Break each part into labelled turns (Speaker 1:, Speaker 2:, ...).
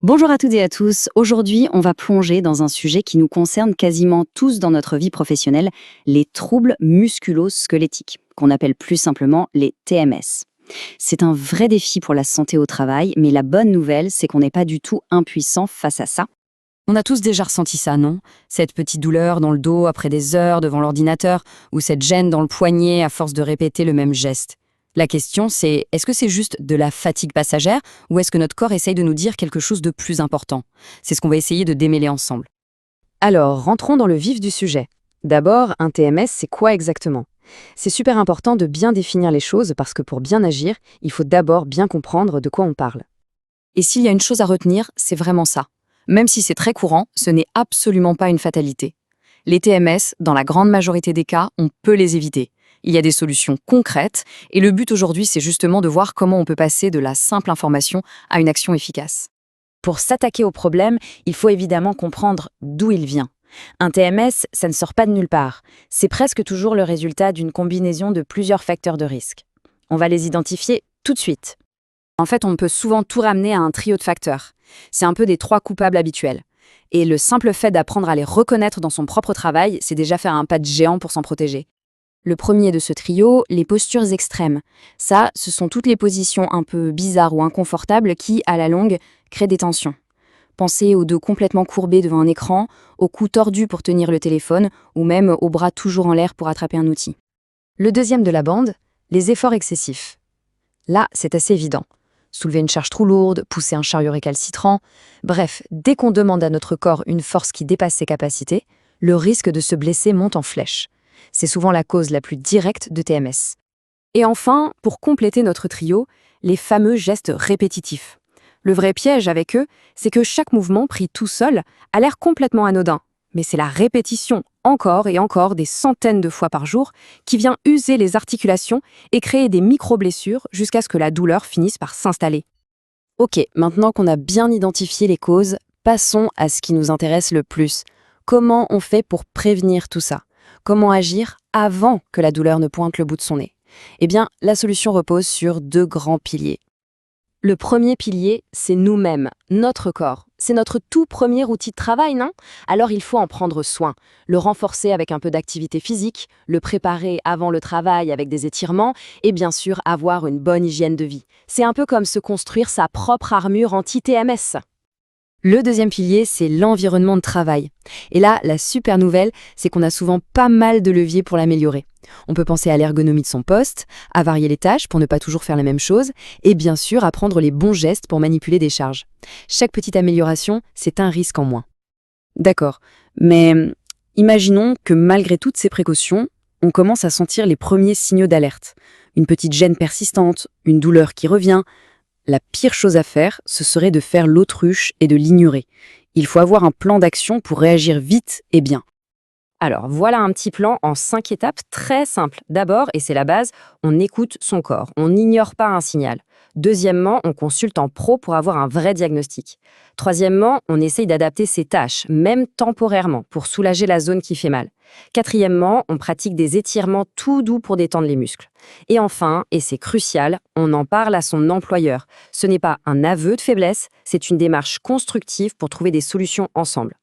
Speaker 1: Bonjour à toutes et à tous. Aujourd'hui, on va plonger dans un sujet qui nous concerne quasiment tous dans notre vie professionnelle, les troubles musculo-squelettiques, qu'on appelle plus simplement les TMS. C'est un vrai défi pour la santé au travail, mais la bonne nouvelle, c'est qu'on n'est pas du tout impuissant face à ça.
Speaker 2: On a tous déjà ressenti ça, non? Cette petite douleur dans le dos après des heures devant l'ordinateur, ou cette gêne dans le poignet à force de répéter le même geste. La question, c'est est-ce que c'est juste de la fatigue passagère, ou est-ce que notre corps essaye de nous dire quelque chose de plus important? C'est ce qu'on va essayer de démêler ensemble.
Speaker 3: Alors, rentrons dans le vif du sujet. D'abord, un TMS, c'est quoi exactement? C'est super important de bien définir les choses parce que pour bien agir, il faut d'abord bien comprendre de quoi on parle.
Speaker 2: Et s'il y a une chose à retenir, c'est vraiment ça. Même si c'est très courant, ce n'est absolument pas une fatalité. Les TMS, dans la grande majorité des cas, on peut les éviter. Il y a des solutions concrètes, et le but aujourd'hui, c'est justement de voir comment on peut passer de la simple information à une action efficace.
Speaker 3: Pour s'attaquer au problème, il faut évidemment comprendre d'où il vient. Un TMS, ça ne sort pas de nulle part. C'est presque toujours le résultat d'une combinaison de plusieurs facteurs de risque. On va les identifier tout de suite.
Speaker 2: En fait, on peut souvent tout ramener à un trio de facteurs. C'est un peu des trois coupables habituels. Et le simple fait d'apprendre à les reconnaître dans son propre travail, c'est déjà faire un pas de géant pour s'en protéger. Le premier de ce trio, les postures extrêmes. Ça, ce sont toutes les positions un peu bizarres ou inconfortables qui, à la longue, créent des tensions. Pensez au dos complètement courbé devant un écran, au cou tordu pour tenir le téléphone, ou même au bras toujours en l'air pour attraper un outil.
Speaker 3: Le deuxième de la bande, les efforts excessifs. Là, c'est assez évident. Soulever une charge trop lourde, pousser un chariot récalcitrant. Bref, dès qu'on demande à notre corps une force qui dépasse ses capacités, le risque de se blesser monte en flèche. C'est souvent la cause la plus directe de TMS.
Speaker 2: Et enfin, pour compléter notre trio, les fameux gestes répétitifs. Le vrai piège avec eux, c'est que chaque mouvement pris tout seul a l'air complètement anodin. Mais c'est la répétition, encore et encore, des centaines de fois par jour, qui vient user les articulations et créer des micro-blessures jusqu'à ce que la douleur finisse par s'installer.
Speaker 3: Ok, maintenant qu'on a bien identifié les causes, passons à ce qui nous intéresse le plus. Comment on fait pour prévenir tout ça? Comment agir avant que la douleur ne pointe le bout de son nez? Eh bien, la solution repose sur deux grands piliers. Le premier pilier, c'est nous-mêmes, notre corps. C'est notre tout premier outil de travail, non? Alors il faut en prendre soin, le renforcer avec un peu d'activité physique, le préparer avant le travail avec des étirements et bien sûr avoir une bonne hygiène de vie. C'est un peu comme se construire sa propre armure anti-TMS.
Speaker 2: Le deuxième pilier, c'est l'environnement de travail. Et là, la super nouvelle, c'est qu'on a souvent pas mal de leviers pour l'améliorer. On peut penser à l'ergonomie de son poste, à varier les tâches pour ne pas toujours faire la même chose, et bien sûr à prendre les bons gestes pour manipuler des charges. Chaque petite amélioration, c'est un risque en moins.
Speaker 1: D'accord, mais imaginons que malgré toutes ces précautions, on commence à sentir les premiers signaux d'alerte. Une petite gêne persistante, une douleur qui revient. La pire chose à faire, ce serait de faire l'autruche et de l'ignorer. Il faut avoir un plan d'action pour réagir vite et bien.
Speaker 3: Alors voilà un petit plan en 5 étapes très simples. D'abord, et c'est la base, on écoute son corps, on n'ignore pas un signal. Deuxièmement, on consulte en pro pour avoir un vrai diagnostic. Troisièmement, on essaye d'adapter ses tâches, même temporairement, pour soulager la zone qui fait mal. Quatrièmement, on pratique des étirements tout doux pour détendre les muscles. Et enfin, et c'est crucial, on en parle à son employeur. Ce n'est pas un aveu de faiblesse, c'est une démarche constructive pour trouver des solutions ensemble.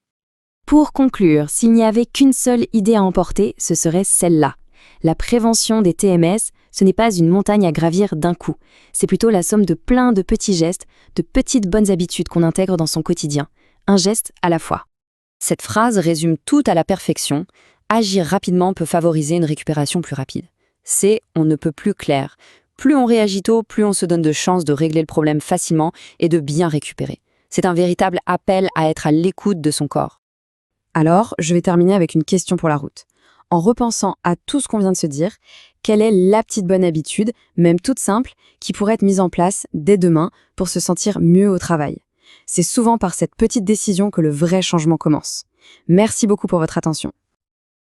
Speaker 1: Pour conclure, s'il n'y avait qu'une seule idée à emporter, ce serait celle-là. La prévention des TMS, ce n'est pas une montagne à gravir d'un coup. C'est plutôt la somme de plein de petits gestes, de petites bonnes habitudes qu'on intègre dans son quotidien. Un geste à la fois.
Speaker 2: Cette phrase résume tout à la perfection. Agir rapidement peut favoriser une récupération plus rapide. C'est on ne peut plus clair. Plus on réagit tôt, plus on se donne de chances de régler le problème facilement et de bien récupérer. C'est un véritable appel à être à l'écoute de son corps.
Speaker 3: Alors, je vais terminer avec une question pour la route. En repensant à tout ce qu'on vient de se dire, quelle est la petite bonne habitude, même toute simple, qui pourrait être mise en place dès demain pour se sentir mieux au travail? C'est souvent par cette petite décision que le vrai changement commence. Merci beaucoup pour votre attention.